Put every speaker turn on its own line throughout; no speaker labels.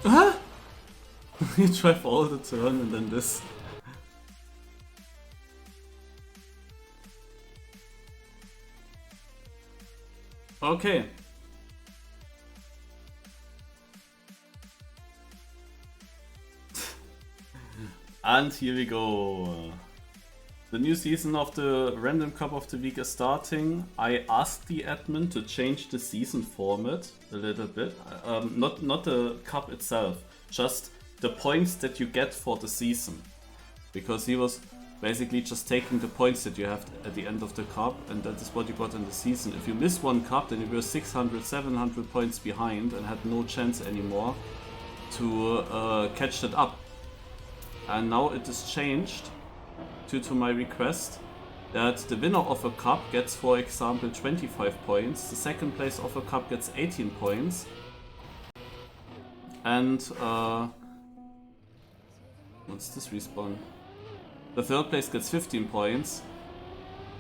Huh? You drive all the turn and then this. Okay. And here we go. The new season of the Random Cup of the Week is starting. I asked the admin to change the season format a little bit. Not the cup itself, just the points that you get for the season. Because he was basically just taking the points that you have at the end of the cup, and that is what you got in the season. If you miss one cup, then you were 600, 700 points behind and had no chance anymore to catch that up. And now it is changed due to my request that the winner of a cup gets, for example, 25 points, the second place of a cup gets 18 points, and what's this respawn? The third place gets 15 points.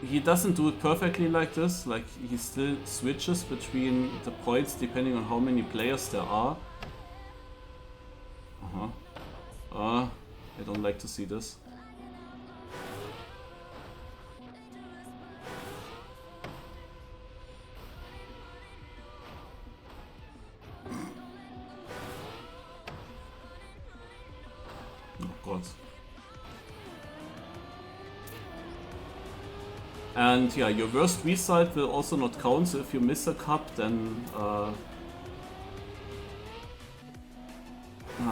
He doesn't do it perfectly like this, like he still switches between the points depending on how many players there are. I don't like to see this. Oh god. And yeah, your worst result will also not count, so if you miss a cup, then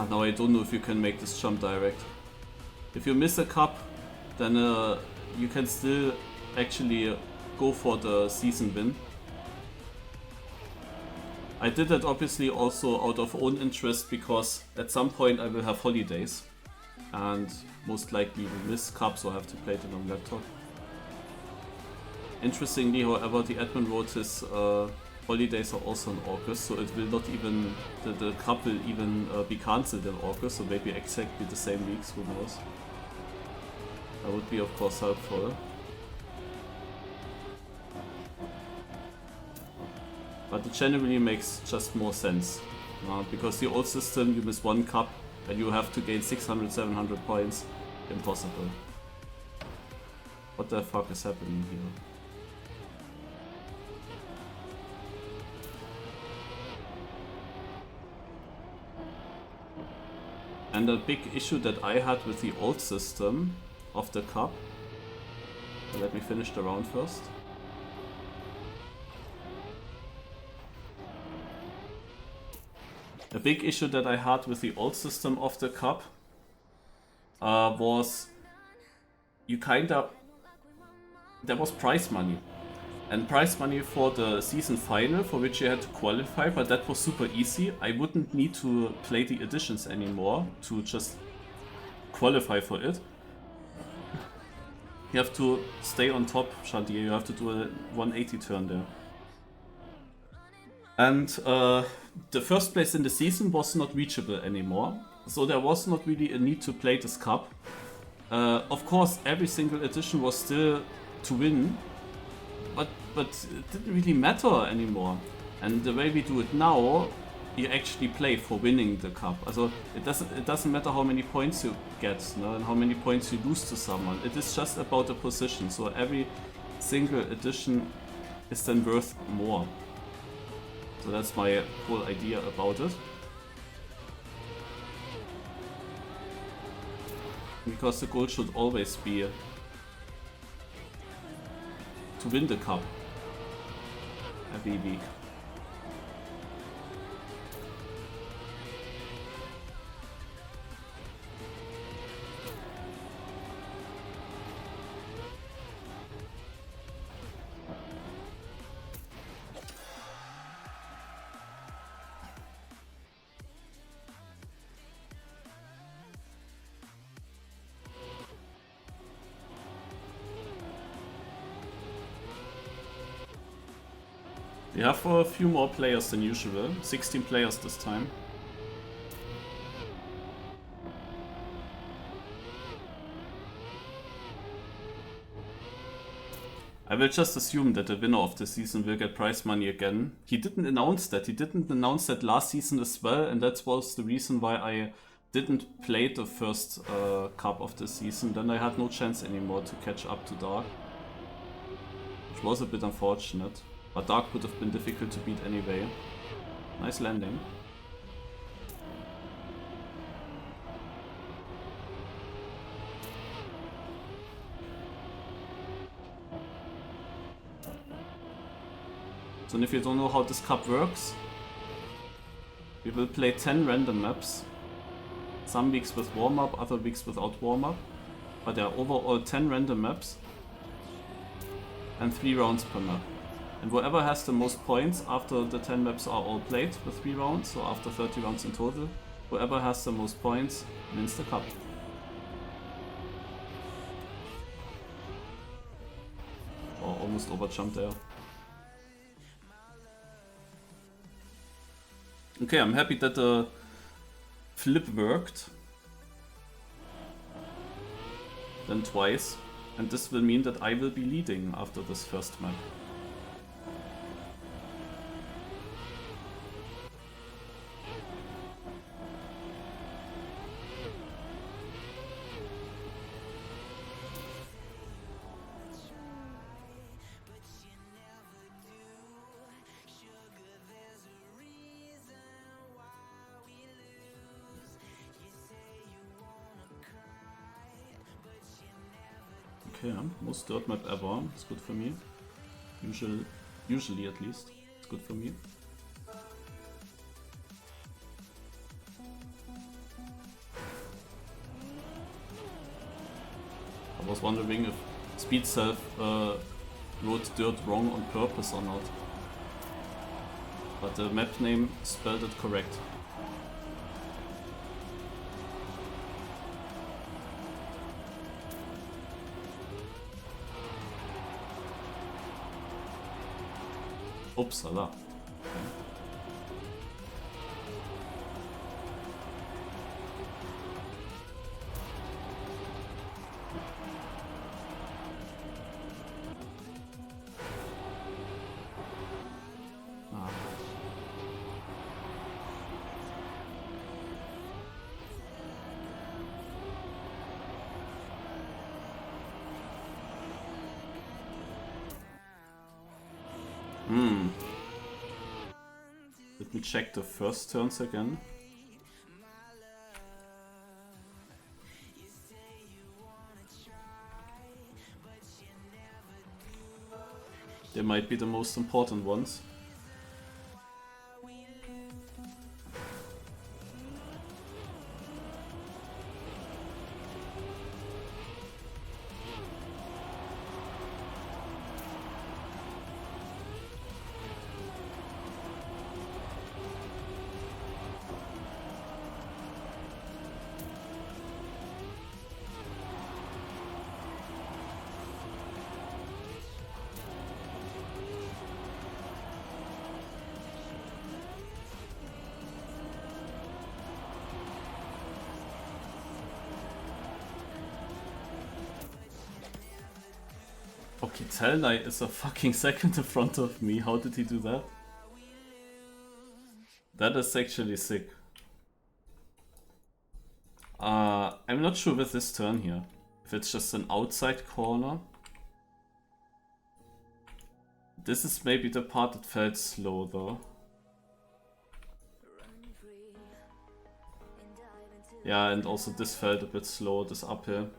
now I don't know if you can make this jump direct. If you miss a cup, then you can still actually go for the season win. I did that obviously also out of own interest, because at some point I will have holidays and most likely will miss cups or have to play it on laptop. Interestingly, however, the admin wrote his holidays are also in August, so it will not even, the cup will even be cancelled in August, so maybe exactly the same weeks, who knows. That would be of course helpful. But it generally makes just more sense, because the old system, you miss one cup and you have to gain 600, 700 points. Impossible. What the fuck is happening here? And a big issue that I had with the old system of the cup, let me finish the round first. A big issue that I had with the old system of the cup was there was prize money. And prize money for the season final, for which you had to qualify, but that was super easy. I wouldn't need to play the editions anymore to just qualify for it. You have to stay on top, Shantier. You have to do a 180 turn there. And the first place in the season was not reachable anymore, so there was not really a need to play this cup. Of course, every single edition was still to win, but it didn't really matter anymore. And the way we do it now, you actually play for winning the cup. Also, it doesn't matter how many points you get, no, and how many points you lose to someone. It is just about the position. So every single edition is then worth more. So that's my whole idea about it. Because the goal should always be to win the cup every week. We have a few more players than usual, 16 players this time. I will just assume that the winner of the season will get prize money again. He didn't announce that. He didn't announce that last season as well, and that was the reason why I didn't play the first cup of the season. Then I had no chance anymore to catch up to Dark, which was a bit unfortunate. But Dark would have been difficult to beat anyway. Nice landing. So if you don't know how this cup works, we will play 10 random maps. Some weeks with warm-up, other weeks without warm-up. But there are overall 10 random maps. And 3 rounds per map. And whoever has the most points after the 10 maps are all played with 3 rounds, so after 30 rounds in total, whoever has the most points wins the cup. Oh, almost overjumped there. Okay, I'm happy that the flip worked. Then twice. And this will mean that I will be leading after this first map. Okay, most dirt map ever. It's good for me. Usually at least. It's good for me. I was wondering if Speed Self wrote dirt wrong on purpose or not. But the map name spelled it correct. Upsala. Okay. Let me check the first turns again. They might be the most important ones. Okay, Telnai is a fucking second in front of me. How did he do that? That is actually sick. I'm not sure with this turn here. If it's just an outside corner. This is maybe the part that felt slow though. Yeah, and also this felt a bit slow, this uphill.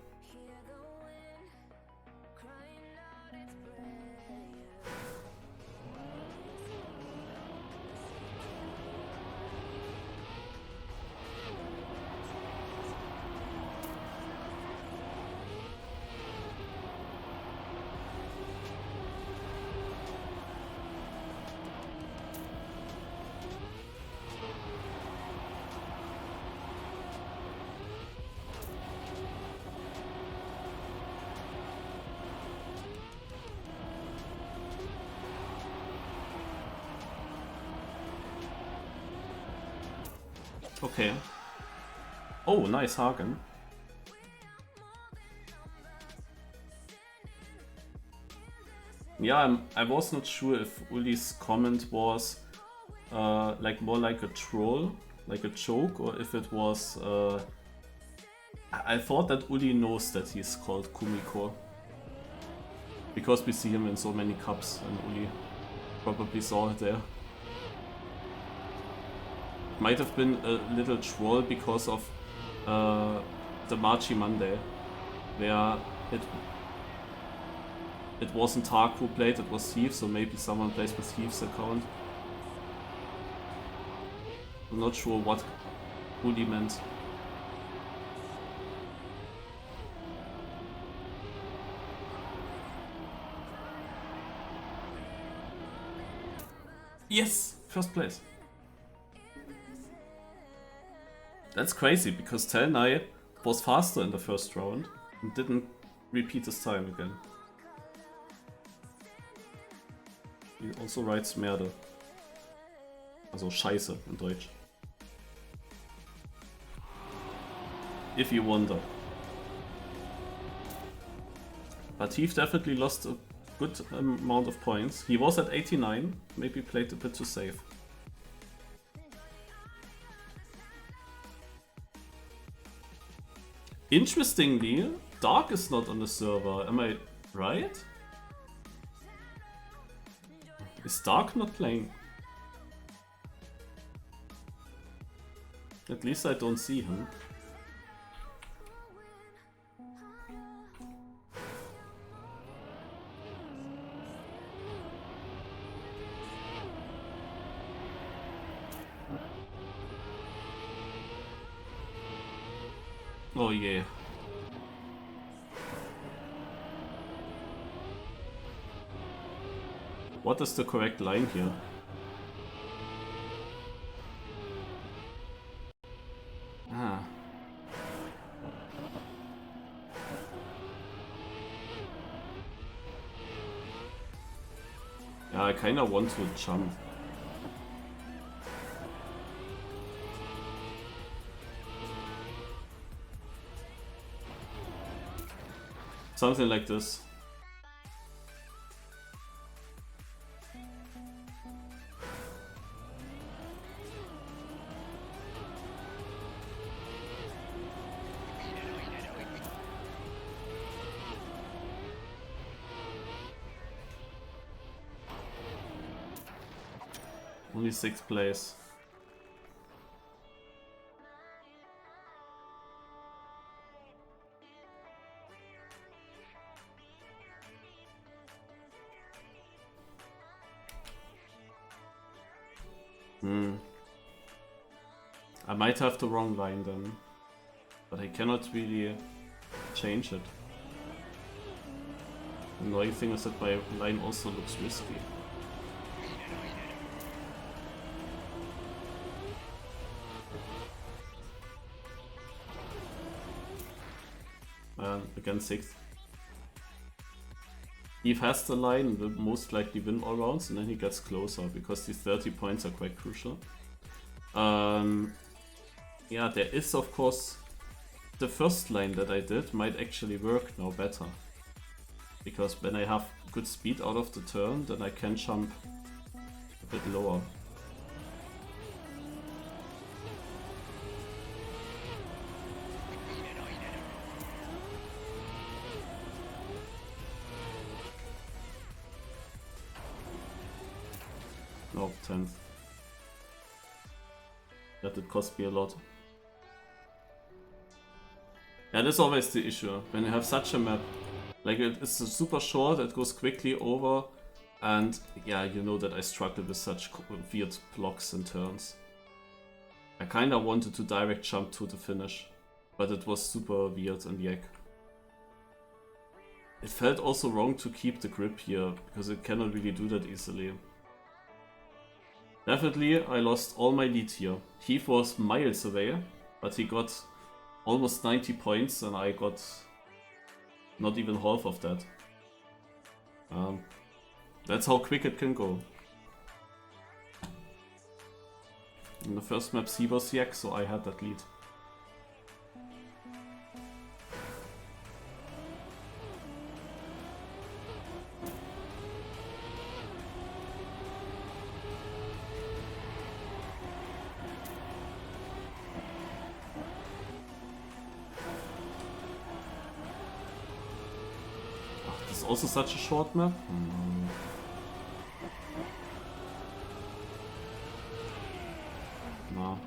Okay. Oh, nice Hagen. Yeah, I was not sure if Uli's comment was like more like a troll, like a joke, or if it was. I thought that Uli knows that he's called Kumiko. Because we see him in so many cups, and Uli probably saw it there. It might have been a little troll because of the Marchi Monday, where it wasn't Tark who played, it was Heav, so maybe someone plays with Heav's account. I'm not sure what Uli meant. Yes! First place. That's crazy, because Telnai was faster in the first round and didn't repeat his time again. He also writes Merde. Also Scheiße in Deutsch. If you wonder. But Heav definitely lost a good amount of points. He was at 89, maybe played a bit too safe. Interestingly, Dark is not on the server, am I right? Is Dark not playing? At least I don't see him. Oh yeah. What is the correct line here? Ah. Yeah, I kinda want to jump. Something like this. Only 6th place. I might have the wrong line then, but I cannot really change it. The annoying thing is that my line also looks risky. Again 6th. Heav has the line and will most likely win all rounds, and then he gets closer because these 30 points are quite crucial. Yeah, there is of course the first line that I did might actually work now better. Because when I have good speed out of the turn, then I can jump a bit lower. No, 10th. That did cost me a lot. Yeah, that's always the issue. When you have such a map, like it's super short, it goes quickly over, and yeah, you know that I struggle with such weird blocks and turns. I kinda wanted to direct jump to the finish, but it was super weird and yak. It felt also wrong to keep the grip here, because it cannot really do that easily. Definitely, I lost all my lead here. Heav was miles away, but he got almost 90 points and I got not even half of that. That's how quick it can go. In the first map he was yak, so I had that lead. also such a short map? No.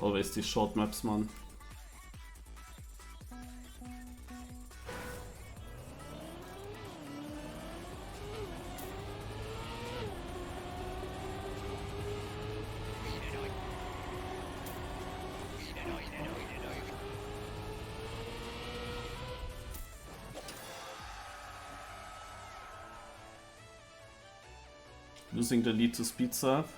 Always these short maps, man. Losing the lead to speed serve.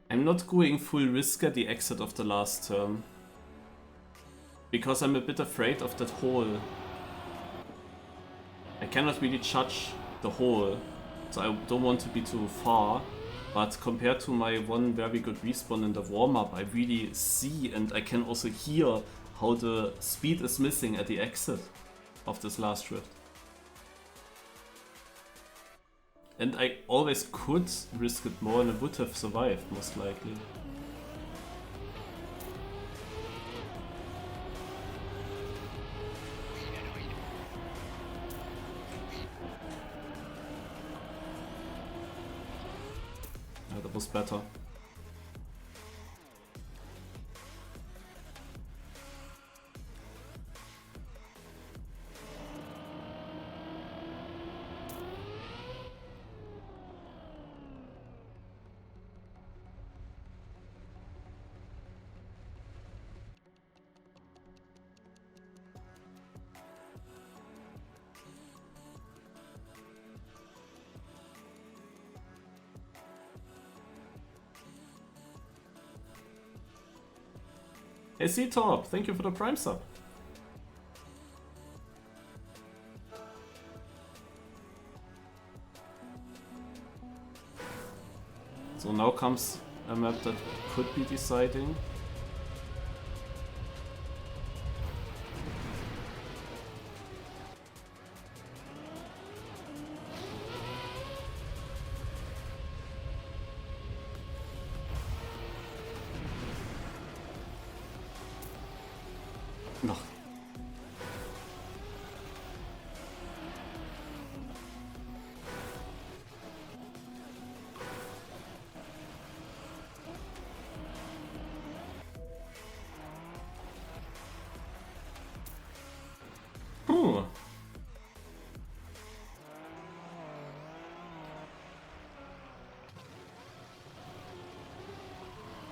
I'm not going full risk at the exit of the last turn. Because I'm a bit afraid of that hole. I cannot really judge the hole, so I don't want to be too far. But compared to my one very good respawn in the warm-up, I really see and I can also hear how the speed is missing at the exit of this last rift. And I always could risk it more and I would have survived, most likely. Yeah, that was better. Hey C-Top, thank you for the Prime sub. So now comes a map that could be deciding. No.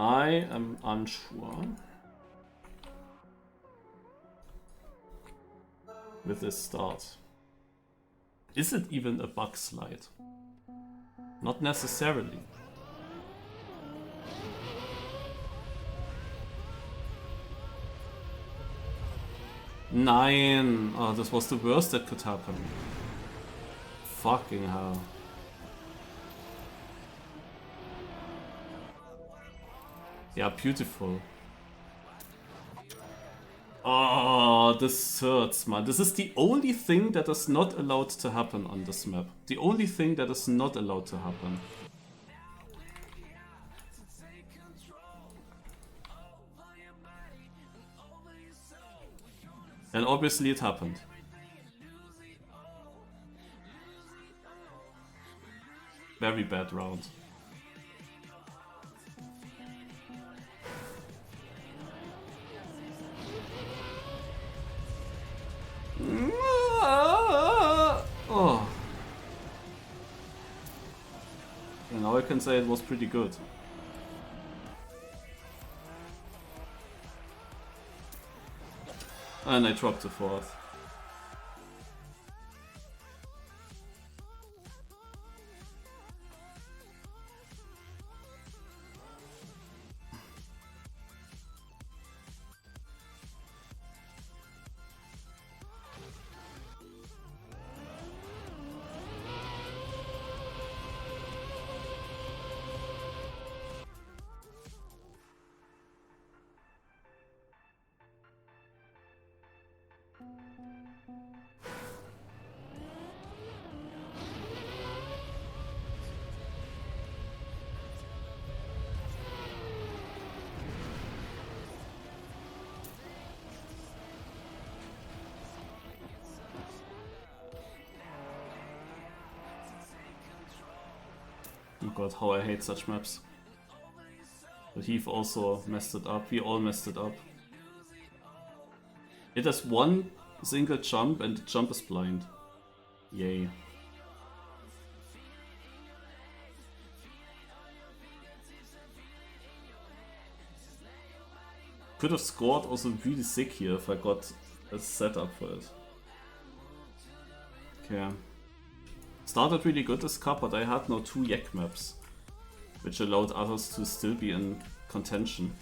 I am unsure with this start. Is it even a bug slide? Not necessarily. Nein! Oh, this was the worst that could happen. Fucking hell. Yeah, beautiful. Oh, this hurts, man. This is the only thing that is not allowed to happen on this map. The only thing that is not allowed to happen. And obviously it happened. Very bad round. Oh. And now I can say it was pretty good. And I dropped the fourth. Oh god, how I hate such maps. But Heav also messed it up. We all messed it up. It has one single jump and the jump is blind. Yay. Could have scored also really sick here if I got a setup for it. Okay. Started really good this cup, but I had now 2 yak maps, which allowed others to still be in contention.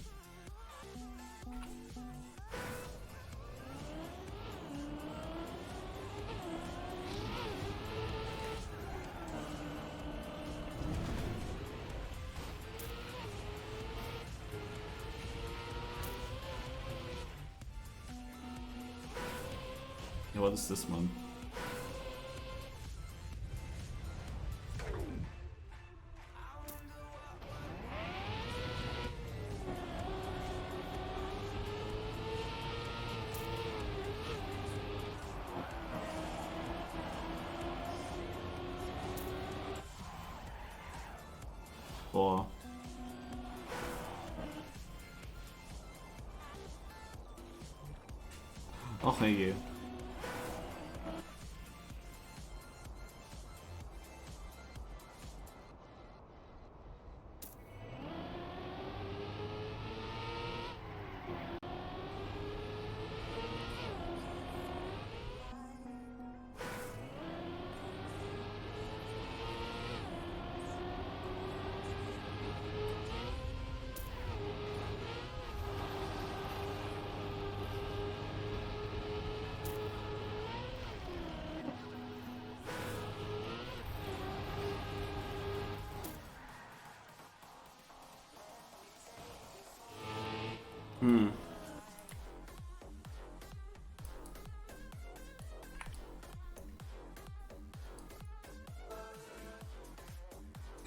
Yeah, what is this one? Boah. Ach je.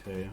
Okay.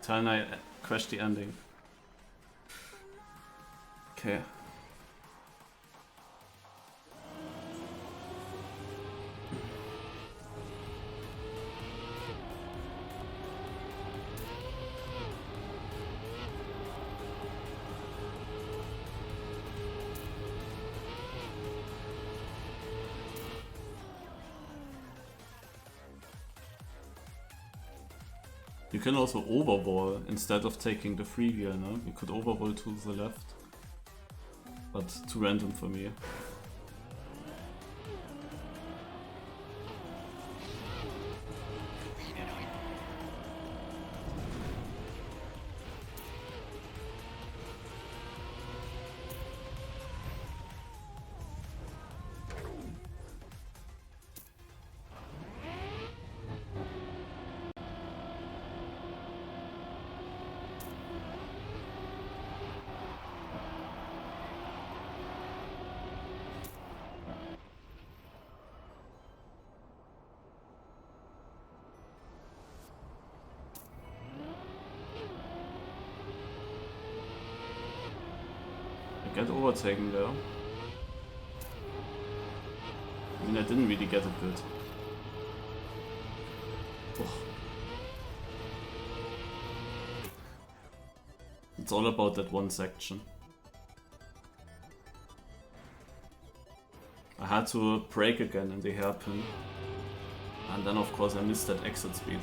Then I crashed the ending. Okay. You can also overwall instead of taking the free wheel, no? You could overwall to the left. But too random for me. get overtaken there. I mean, I didn't really get it good. Oh. It's all about that one section. I had to brake again in the hairpin. And then of course I missed that exit speed.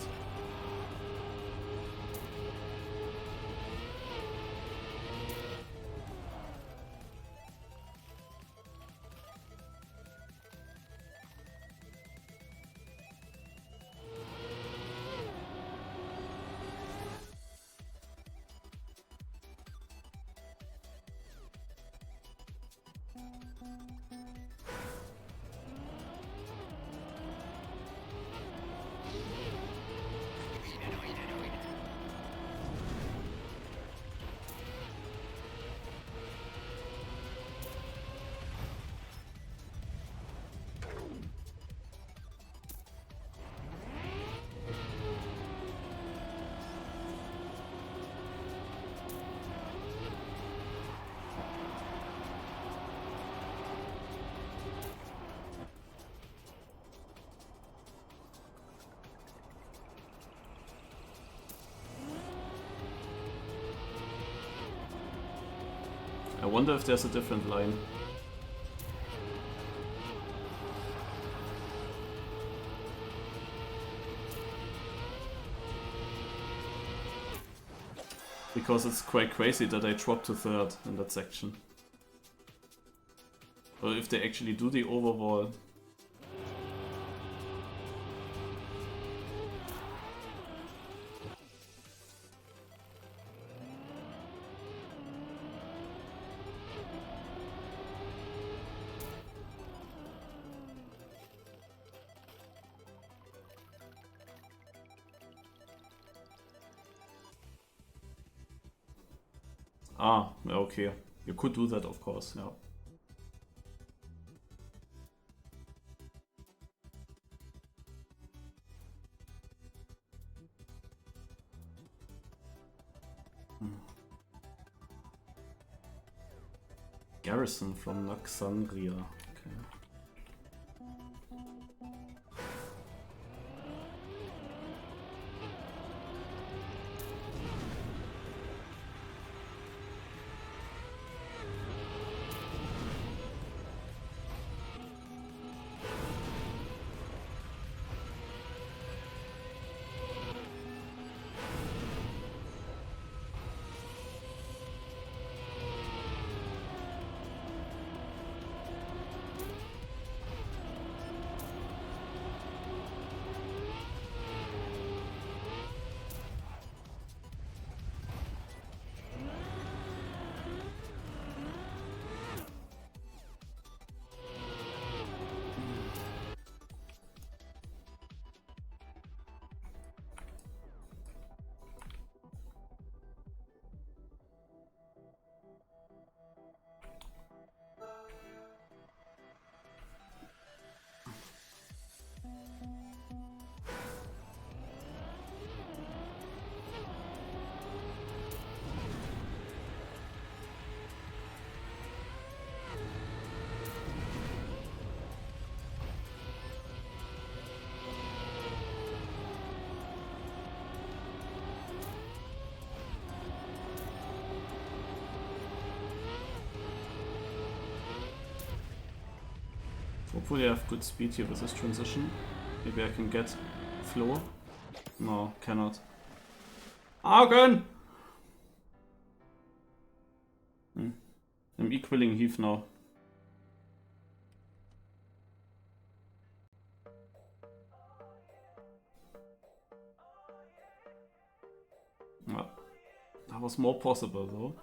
I wonder if there's a different line. Because it's quite crazy that I dropped to third in that section. Or if they actually do the overwall. Ah, okay. You could do that, of course, yeah. Garrison from Naxandria. Okay. Hopefully I have good speed here with this transition. Maybe I can get floor. No, cannot. Argon! I'm equaling Heav now. Well, that was more possible though.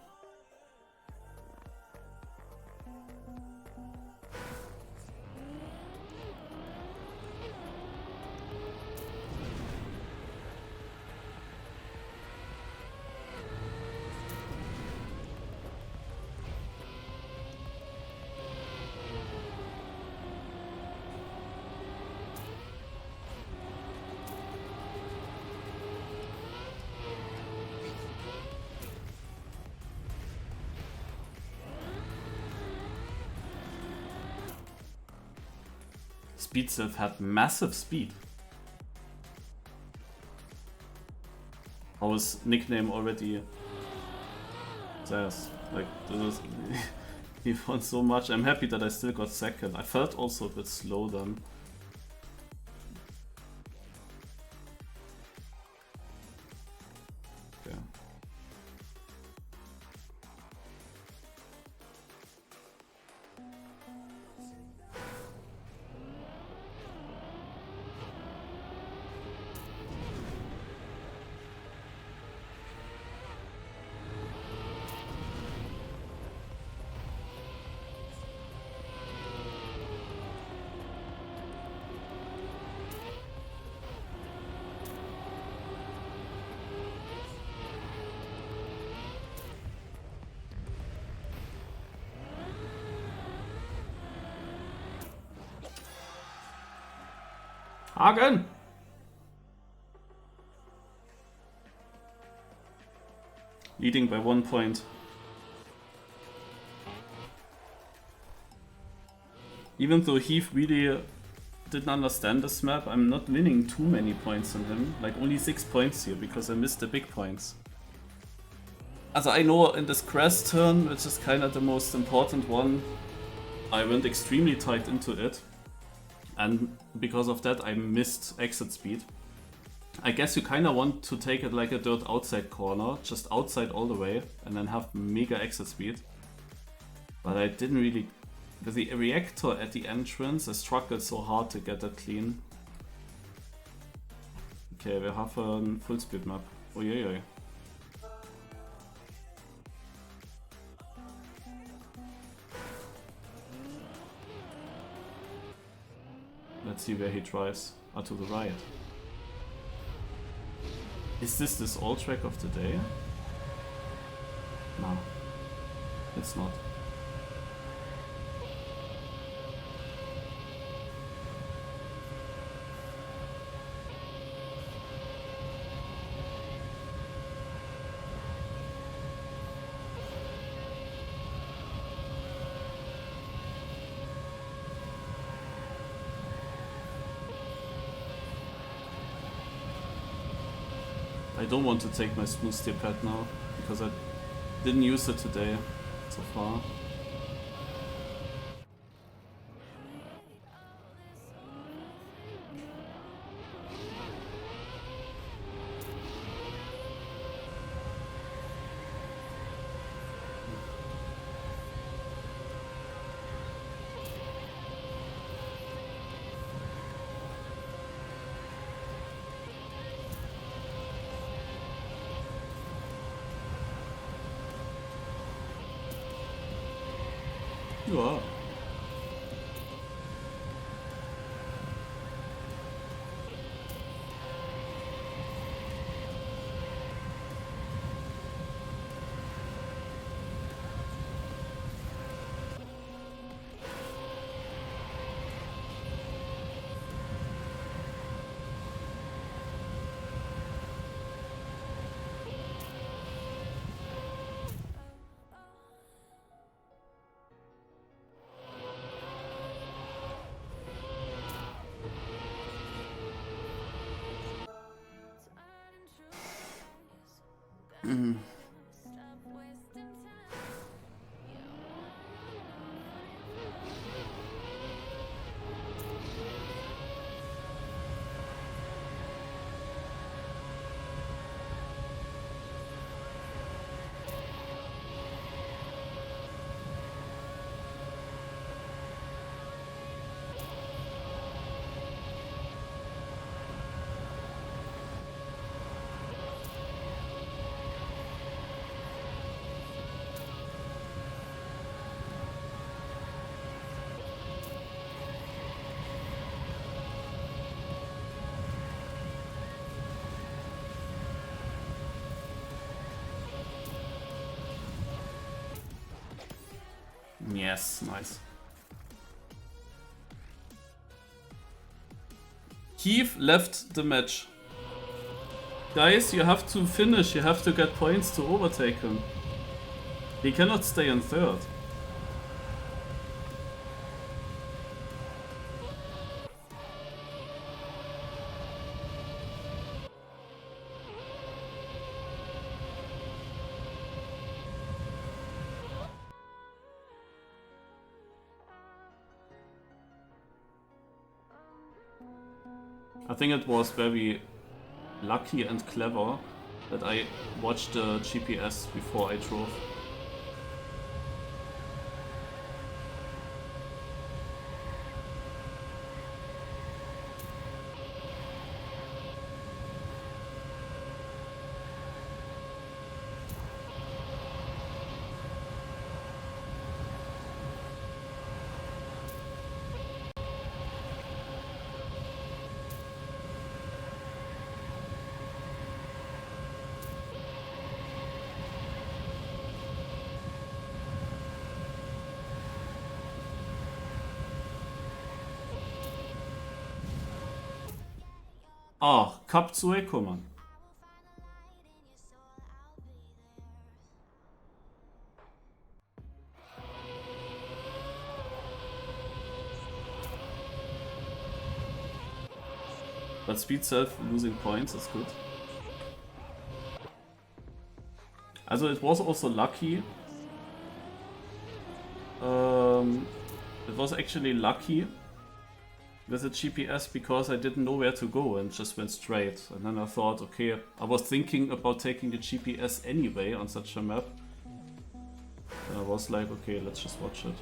Speedsilv had massive speed. How his nickname already says. Like, he won so much. I'm happy that I still got second. I felt also a bit slow then. Okay. Hagen! Leading by 1 point. Even though Heav really didn't understand this map, I'm not winning too many points on him. Like only 6 points here because I missed the big points. Also I know in this crest turn, which is kind of the most important one, I went extremely tight into it. And because of that I missed exit speed. I guess you kinda want to take it like a dirt outside corner, just outside all the way, and then have mega exit speed. But I didn't really... With the reactor at the entrance, I struggled so hard to get that clean. Okay, we have a full speed map. Uiuiui. Let's see where he drives. Ah, to the right. Is this all track of the day? No, it's not. I don't want to take my smooth steer pad now, because I didn't use it today so far. Ja. Yes, nice. Heav left the match. Guys, you have to finish, you have to get points to overtake him. He cannot stay in third. I think it was very lucky and clever that I watched the GPS before I drove. Ah, Cup zu Eco, Mann. But speed self losing points is good. Also it was also lucky. It was actually lucky with the GPS because I didn't know where to go and just went straight. And then I thought, okay, I was thinking about taking the GPS anyway on such a map. And I was like, okay, let's just watch it.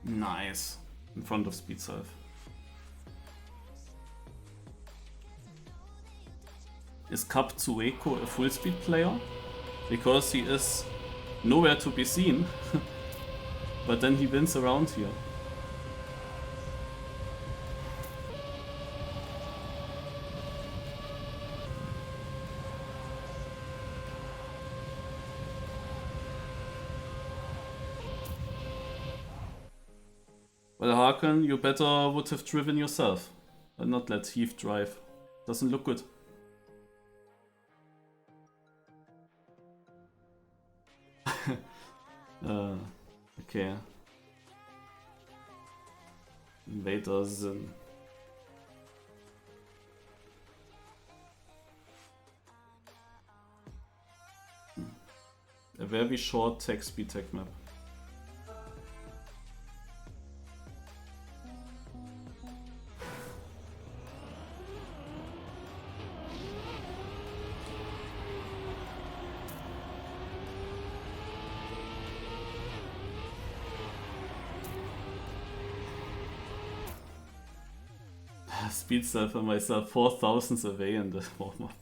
Nice. In front of speed self. Is Capzueco a full speed player? Because he is nowhere to be seen. But then he wins around here. Well, Haken, you better would have driven yourself and not let Heav drive. Doesn't look good. Okay. Invaders. A very short tech speed tech map. Speed self and myself 4,000 away in the warm-up.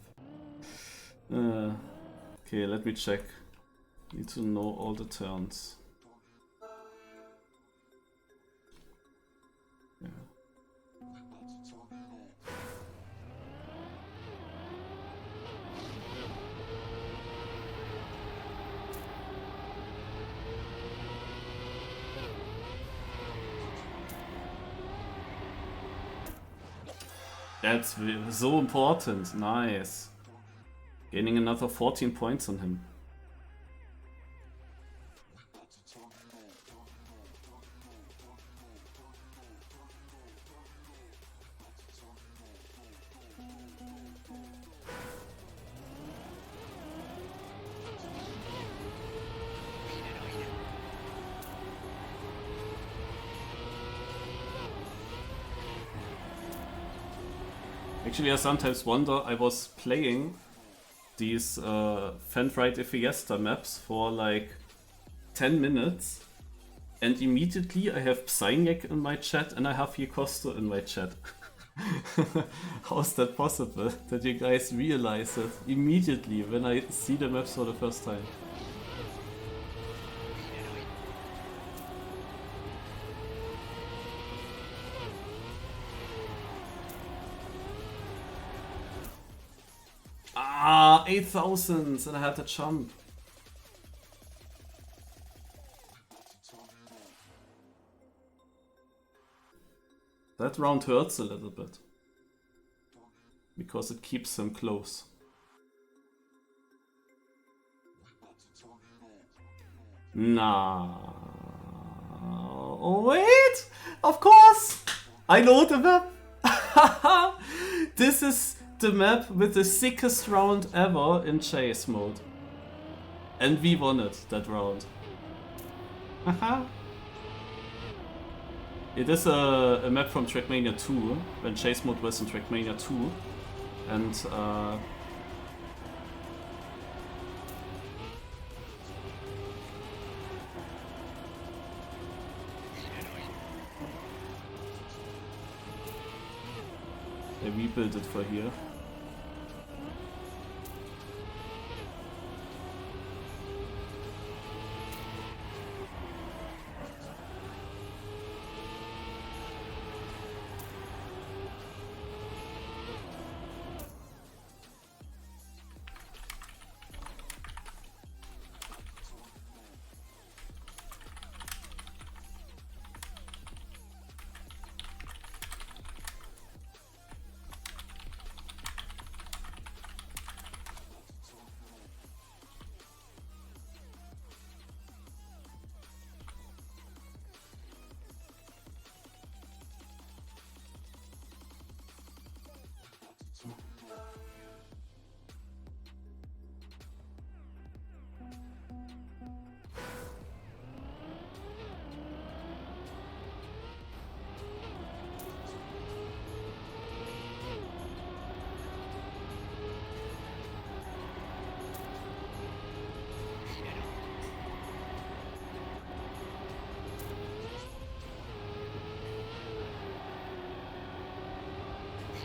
Okay, let me check. Need to know all the turns. Yeah. That's so important. Nice. Gaining another 14 points on him. Actually, I sometimes wonder, I was playing these Fanrite Fiesta maps for like 10 minutes and immediately I have Psyniac in my chat and I have Yekosto in my chat. How's that possible? That you guys realize it immediately when I see the maps for the first time. 8,000 and I had to jump. That round hurts a little bit. Because it keeps them close. Nah. Oh, wait! Of course! I know the map! This is the map with the sickest round ever in chase mode. And we won it, that round. Haha. It is a map from Trackmania 2, when chase mode was in Trackmania 2. And they rebuilt it for here.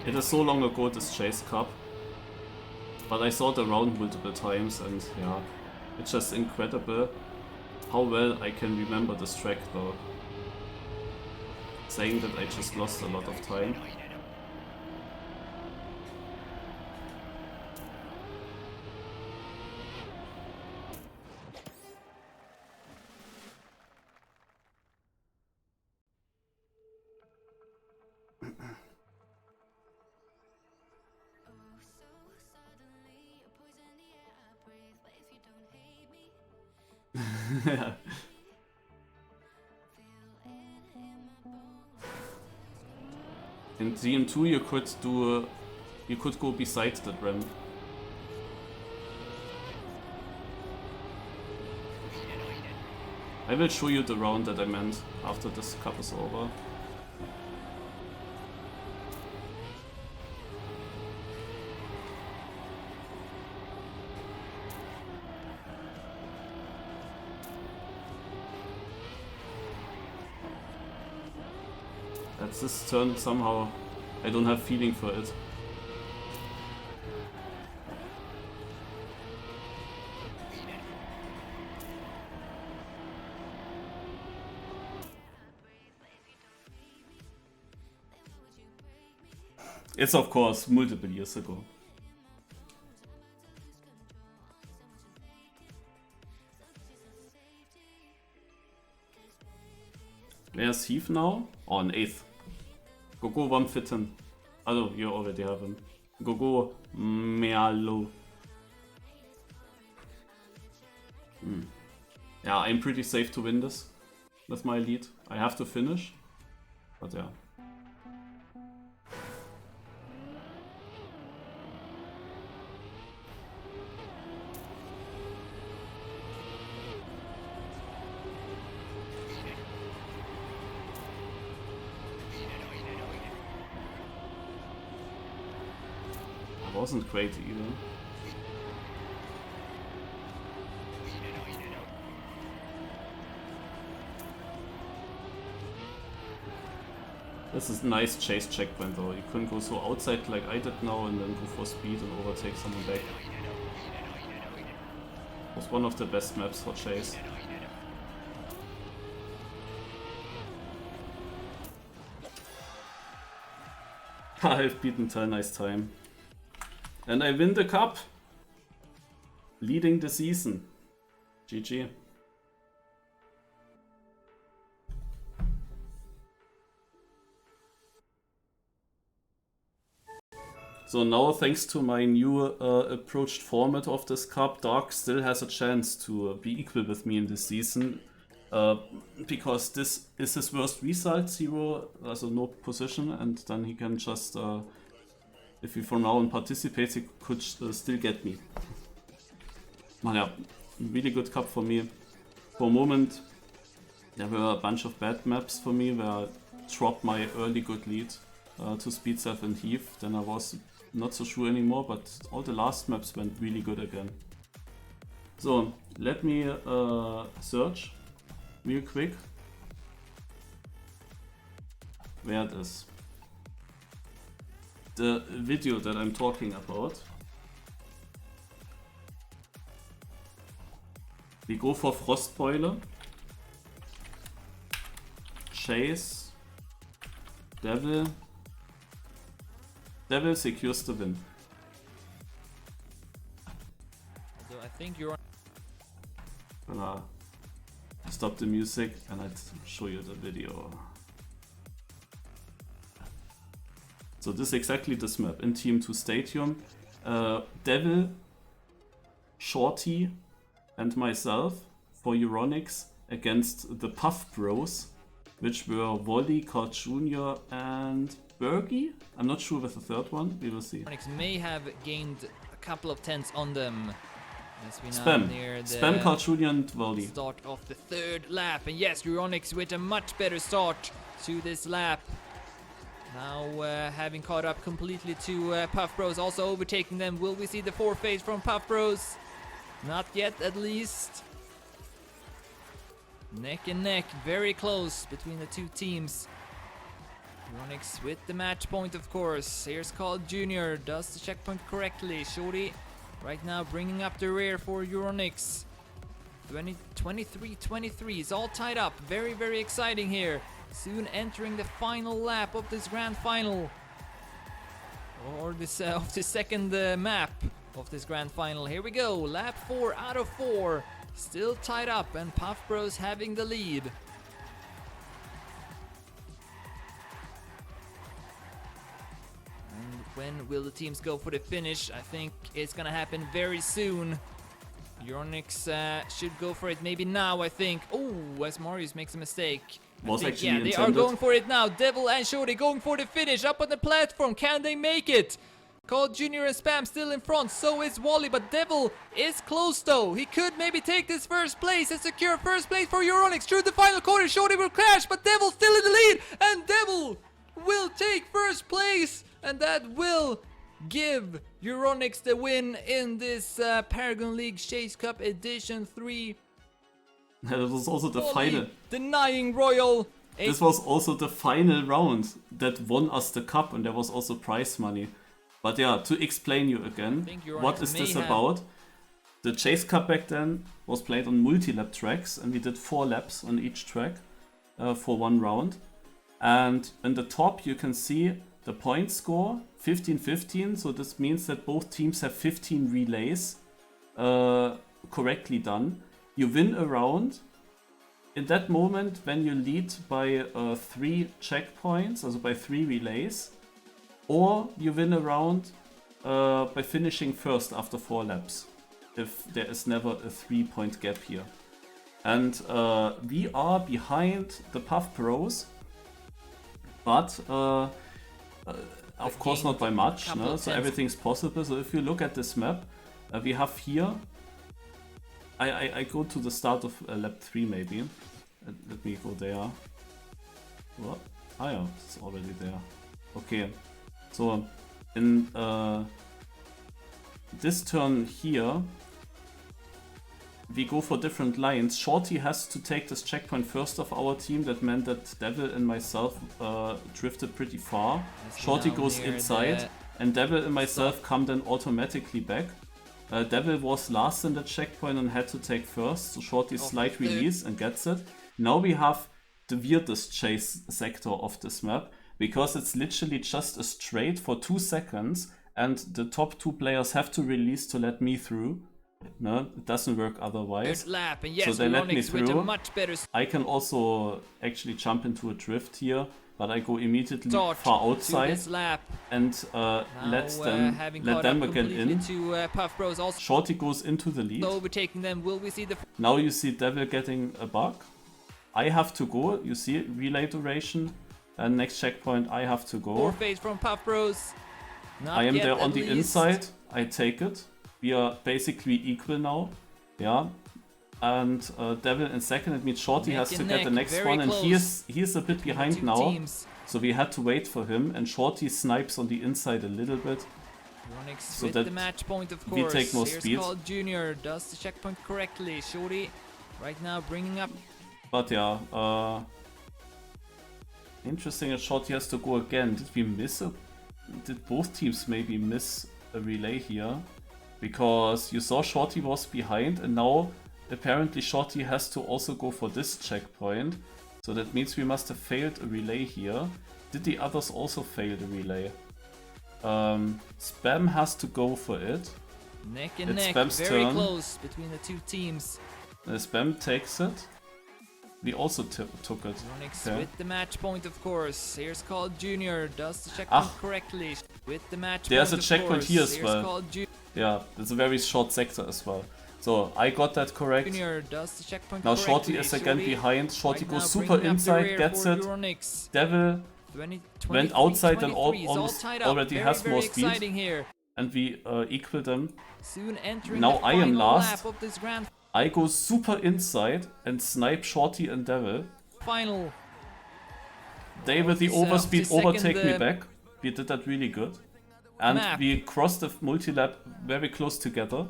It is so long ago, this Chase Cup, but I saw the round multiple times and yeah, it's just incredible how well I can remember this track though. Saying that I just lost a lot of time. In ZM2 you could go beside that ramp. I will show you the round that I meant after this cup is over. That's this turn somehow. I don't have feeling for it. It's of course multiple years ago. Where's Heav now? Oh, an 8th. Go one fit in. Also, you already have him. Go Mealo. Yeah, I'm pretty safe to win this with my lead. I have to finish, but yeah. Wasn't great either. This is a nice chase checkpoint though. You couldn't go so outside like I did now and then go for speed and overtake someone back. It was one of the best maps for chase. I've beaten Tal nice time. And I win the cup! leading the season. GG. So now, thanks to my new approached format of this cup, Dark still has a chance to be equal with me in this season. Because this is his worst result, 0, also no position, and then he can just, if he from now on participates, he could still get me. But yeah, really good cup for me. For a moment, there were a bunch of bad maps for me where I dropped my early good lead to Speed Self and Heav. Then I was not so sure anymore, but all the last maps went really good again. So, let me search real quick where it is. The video that I'm talking about. We go for Frostbeule, Chase, Devil. Devil secures the win.
So I think you're
Gonna stop the music and I'll show you the video. So this is exactly this map in Team 2 Stadium. Devil, Shorty and myself for Euronics against the Puff Bros, which were Wally, Carl Jr. and Bergie? I'm not sure with the third one, we will see.
Euronics may have gained a couple of tenths on them. As we now
Spam.
near the
Spam, Carl Jr. and Wally.
start of the third lap. And yes, Euronics with a much better start to this lap. Now having caught up completely to Puff Bros, also overtaking them. Will we see the forfeit from Puff Bros? Not yet, at least. Neck and neck, very close between the two teams. Euronics with the match point, of course. Here's Carl Jr. does the checkpoint correctly. Shorty right now bringing up the rear for Euronics. 23-23, it's all tied up. Very, very exciting here. Soon entering the final lap of this grand final. Or this of the second map of this grand final. Here we go, lap 4 out of 4. Still tied up and Puff Bros having the lead. And when will the teams go for the finish? I think it's gonna happen very soon. Euronics should go for it maybe now, I think. Oh, as Marius makes a mistake. Yeah, they are going for it now. Devil and Shorty going for the finish up on the platform. Can they make it? Carl Jr. and Spam still in front, so is Wally, but Devil is close though. He could maybe take this first place and secure first place for Euronics. Through the final corner, Shorty will crash, but Devil still in the lead, and Devil will take first place, and that will give Euronics the win in this Paragon League Chase Cup Edition 3.
That was also the
Wally
final.
denying Royal.
This was also the final round that won us the cup, and there was also prize money. But yeah, to explain you again, what is this about? The Chase Cup back then was played on multi-lap tracks, and we did 4 laps on each track for one round. And in the top you can see the point score, 15-15, so this means that both teams have 15 relays correctly done. You win a round. In that moment, when you lead by 3 checkpoints, also by 3 relays, or you win a round by finishing first after 4 laps, if there is never a 3-point gap here. And we are behind the Puff Bros, but of course not by much, no? So everything's possible. So if you look at this map, we have here, I go to the start of lap 3 maybe. Let me go there. What? Ah yeah, it's already there. Okay, so in this turn here, we go for different lines. Shorty has to take this checkpoint first of our team. That meant that Devil and myself drifted pretty far. Shorty goes inside, and Devil and myself come then automatically back. Devil was last in the checkpoint and had to take first, so Shorty slight release and gets it. Now we have the weirdest chase sector of this map, because it's literally just a straight for 2 seconds, and the top 2 players have to release to let me through. No, it doesn't work otherwise.
Lap, and yes,
so they let me
with a
through.
much better
I can also actually jump into a drift here, but I go immediately far outside and let them again in.
To, Puff Bros also
Shorty goes into the lead.
Overtaking them. Will we see the?
Now you see Devil getting a bug. I have to go. You see relay duration. And next checkpoint, I have to go.
4 phase from Puff Bros.
I am there on the inside. I take it. We are basically equal now. Yeah. And Devil in second. It means Shorty has to get the next one. And he is a bit behind now. So we had to wait for him. And Shorty snipes on the inside a little bit.
So that the match point, of course.
We take more speed.
Called Junior does the checkpoint correctly. Shorty right now bringing up.
But yeah, interesting that Shorty has to go again. Did we miss a... Did both teams maybe miss a relay here? Because you saw Shorty was behind and now apparently Shorty has to also go for this checkpoint. So that means we must have failed a relay here. Did the others also fail the relay? Spam has to go for it.
Neck and
it's
neck,
Spam's
very
turn.
close between the two teams.
Spam takes it. We also took it.
Okay. With the match point, of course. Here's called Junior does the checkpoint correctly. With the match
there's
point,
a checkpoint here as
Here's
well. Yeah, it's a very short sector as well. So I got that correct.
Junior does the checkpoint
now
correctly.
Shorty is again behind. Shorty goes super inside, gets it. Devil went outside and almost already has more speed.
Here.
And we equal them.
Soon entering
now
the
I am last.
Lap of this grand
I go super inside and snipe Shorty and Devil.
Final.
They with the overspeed overtake me back. We did that really good. And we crossed the multi-lap very close together.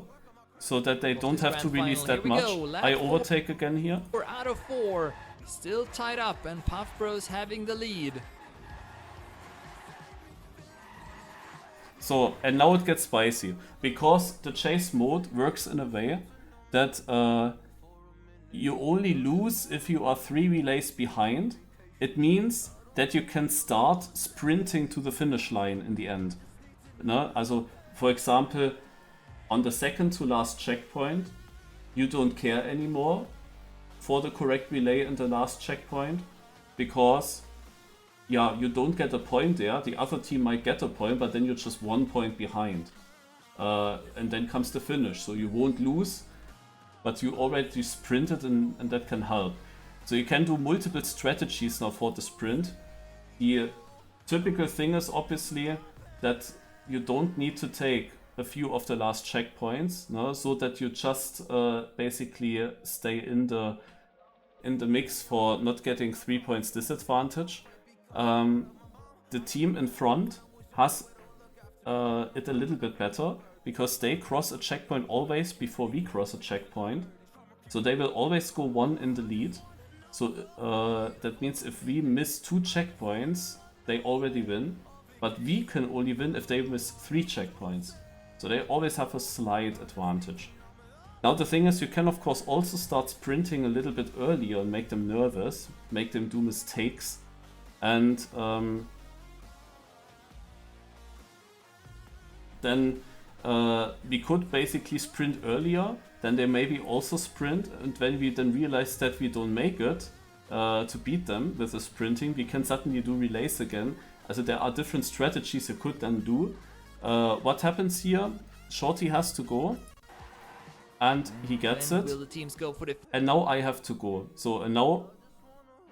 So that they don't have to release that much. I overtake again here.
4 out of 4. Still tied up and Puff Bros having the lead.
So, and now it gets spicy. Because the chase mode works in a way that you only lose if you are 3 relays behind. It means that you can start sprinting to the finish line in the end. No? Also, for example, on the second to last checkpoint, you don't care anymore for the correct relay in the last checkpoint because yeah, you don't get a point there. The other team might get a point, but then you're just 1 point behind. And then comes the finish, so you won't lose. But you already sprinted and that can help. So you can do multiple strategies now for the sprint. The typical thing is obviously that you don't need to take a few of the last checkpoints, no? So that you just basically stay in the mix for not getting 3 points disadvantage. The team in front has it a little bit better. Because they cross a checkpoint always before we cross a checkpoint. So they will always go 1 in the lead. So that means if we miss 2 checkpoints, they already win. But we can only win if they miss 3 checkpoints. So they always have a slight advantage. Now the thing is, you can of course also start sprinting a little bit earlier and make them nervous. Make them do mistakes. And then we could basically sprint earlier, then they maybe also sprint, and when we then realize that we don't make it to beat them with the sprinting, we can suddenly do relays again. Also there are different strategies you could then do. What happens here? Shorty has to go, and he gets it, and now I have to go. So and now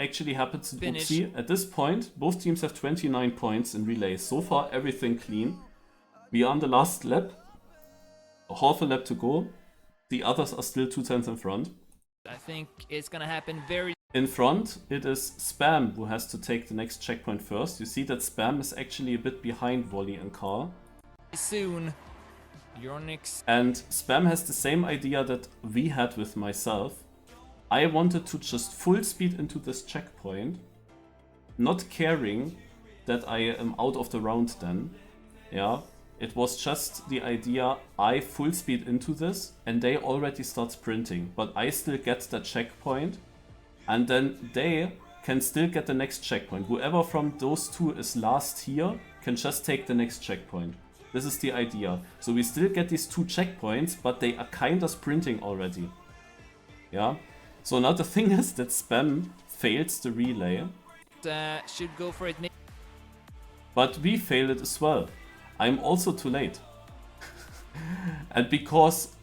actually happens in Oopsie. At this point, both teams have 29 points in relays. So far everything clean. We are on the last lap. Half a lap to go. The others are still 2 tenths in front.
I think it's gonna happen very
in front. It is Spam who has to take the next checkpoint first. You see that Spam is actually a bit behind Volley and Carl.
Soon. Your next.
And Spam has the same idea that we had with myself. I wanted to just full speed into this checkpoint, not caring that I am out of the round then. Yeah. It was just the idea, I full speed into this and they already start sprinting, but I still get the checkpoint and then they can still get the next checkpoint. Whoever from those two is last here can just take the next checkpoint. This is the idea. So we still get these 2 checkpoints, but they are kinda sprinting already. Yeah. So now the thing is that Spam fails the relay.
Should go for it.
But we failed it as well. I'm also too late. And because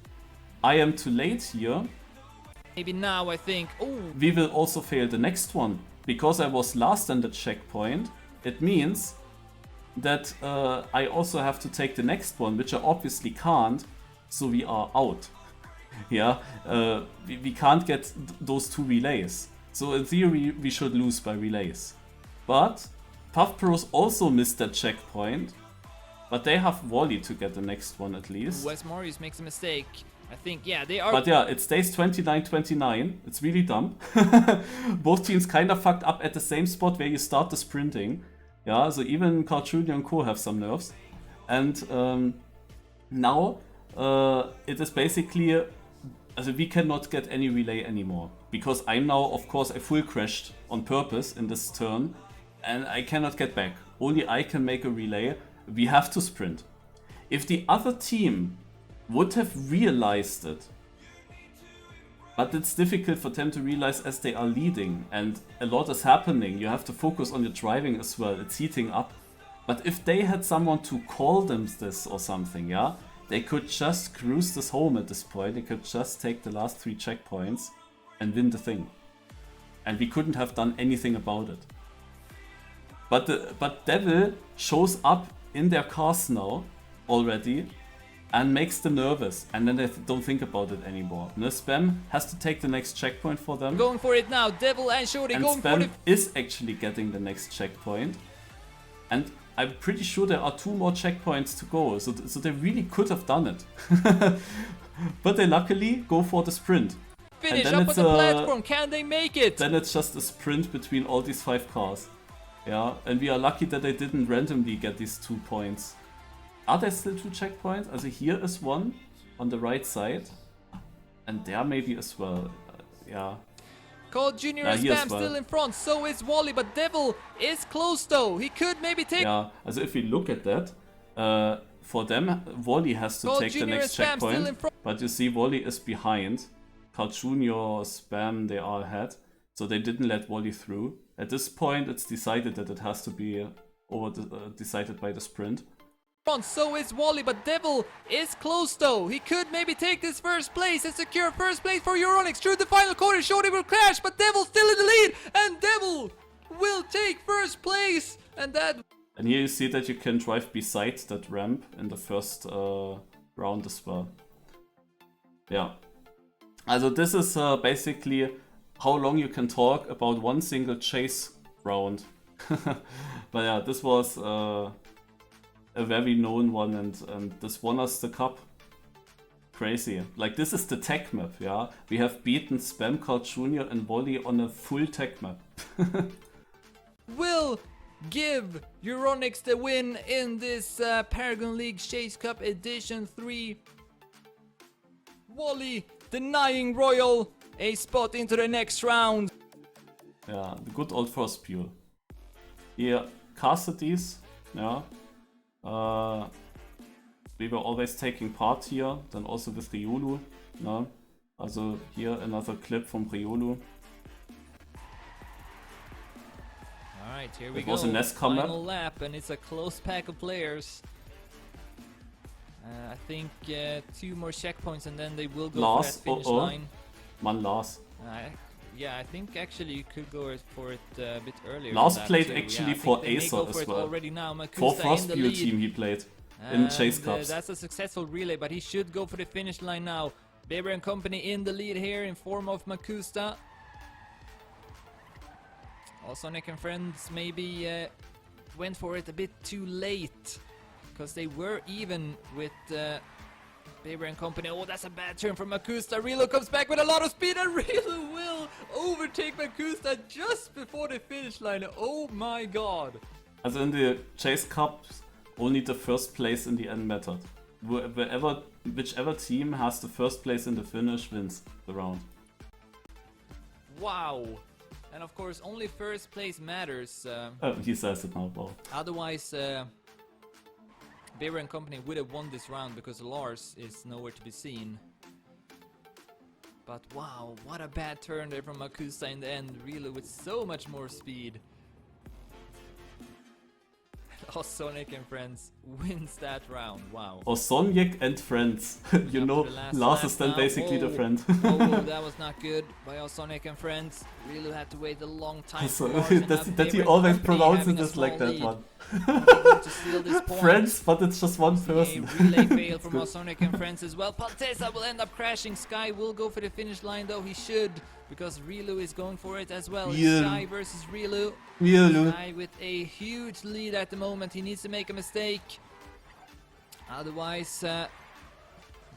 I am too late here,
maybe now I think,
we will also fail the next one. Because I was last on the checkpoint, it means that I also have to take the next one, which I obviously can't, so we are out. Yeah, we can't get those 2 relays. So in theory, we should lose by relays. But Puff Bros also missed that checkpoint, but they have Wally to get the next one at least.
Wes Marius makes a mistake. I think, yeah, they are.
But yeah, it stays 29-29. It's really dumb. Both teams kind of fucked up at the same spot where you start the sprinting. Yeah, so even Carl Jr. and Co. have some nerves. And now it is basically, we cannot get any relay anymore. Because I'm now, of course, I full crashed on purpose in this turn. And I cannot get back. Only I can make a relay. We have to sprint. If the other team would have realized it, but it's difficult for them to realize as they are leading and a lot is happening. You have to focus on your driving as well. It's heating up. But if they had someone to call them this or something, yeah, they could just cruise this home at this point. They could just take the last 3 checkpoints and win the thing. And we couldn't have done anything about it. But Devil shows up in their cars now already and makes them nervous, and then they don't think about it anymore. No, Spam has to take the next checkpoint for them.
Going for it now, Devil and Shorty going for it.
Spam is actually getting the next checkpoint. And I'm pretty sure there are 2 more checkpoints to go, so they really could have done it. But they luckily go for the sprint.
Finish up on the platform, can they make it?
Then it's just a sprint between all these 5 cars. Yeah, and we are lucky that they didn't randomly get these 2 points. Are there still 2 checkpoints? Also here is one on the right side. And there maybe as well. Yeah.
Carl Jr. and Spam still in front, so is Wally, but Devil is close though. He could maybe take...
Yeah, also if we look at that, for them, Wally has to take the next checkpoint. But you see, Wally is behind. Carl Jr., Spam, they are ahead. So they didn't let Wally through. At this point, it's decided that it has to be decided by the sprint.
So is Wally, but Devil is close though. He could maybe take this first place and secure first place for Euronics through the final corner. Shorty will crash, but Devil's still in the lead, and Devil will take first place. And
here you see that you can drive beside that ramp in the first round as well. Yeah. Also this is basically how long you can talk about one single chase round. But yeah, this was a very known one, and this won us the cup. Crazy. Like, this is the tech map, yeah? We have beaten Spam, Carl Jr. and Wally on a full tech map.
Will give Euronics the win in this Paragon League Chase Cup Edition 3. Wally denying Royal a spot into the next round.
Yeah, the good old first pure. Here, Cassidy's, yeah. We were always taking part here, then also with Riolu. No? Also here another clip from Riolu.
Alright, here we
go.
It was a final lap, and it's a close pack of players. I think 2 more checkpoints and then they will go for that finish line.
Man, Lars.
Yeah, I think actually you could go for it a bit earlier.
Lars played actually for Acer as well. For first pure team he played in Chase Cups.
That's a successful relay, but he should go for the finish line now. Beber and company in the lead here in form of Makusta. Sonic and friends maybe went for it a bit too late, because they were even with Beber and company. Oh, that's a bad turn from Makusta. Relo comes back with a lot of speed, and Relo will overtake Makusta just before the finish line. Oh my god.
As in the Chase Cups, only the first place in the end mattered. Whichever team has the first place in the finish wins the round.
Wow. And of course, only first place matters.
He says it now, Paul.
Otherwise, Bear and company would have won this round because Lars is nowhere to be seen. But wow, what a bad turn there from Makusa in the end. Really with so much more speed. Oh, Sonic and friends wins that round. Wow.
Oh, Sonic and friends. You know, Lars is then basically the friend.
Oh, that was not good by our Sonic and friends. Really had to wait a long time.
So, that he always pronounces it like that one.
To steal this point.
Friends, but it's just one person.
A relay fail from our Sonic and friends as well. Paltesa will end up crashing. Sky will go for the finish line though. He should, because Rilu is going for it as well.
Yeah.
Sky versus Rilu. Sky with a huge lead at the moment. He needs to make a mistake. Otherwise,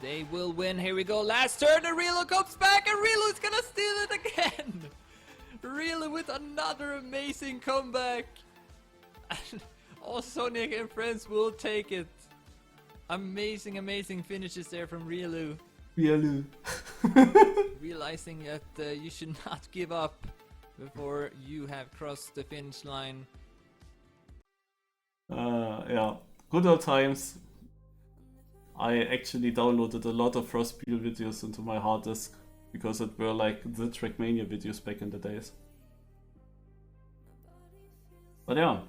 they will win. Here we go. Last turn and Rilu comes back and Rilu is gonna steal it again. Rilu with another amazing comeback. All Sonic and friends will take it. Amazing, amazing finishes there from Rielu. Realizing that you should not give up before you have crossed the finish line.
Yeah, good old times. I actually downloaded a lot of Frostbeal videos into my hard disk because it were like the Trackmania videos back in the days. But yeah.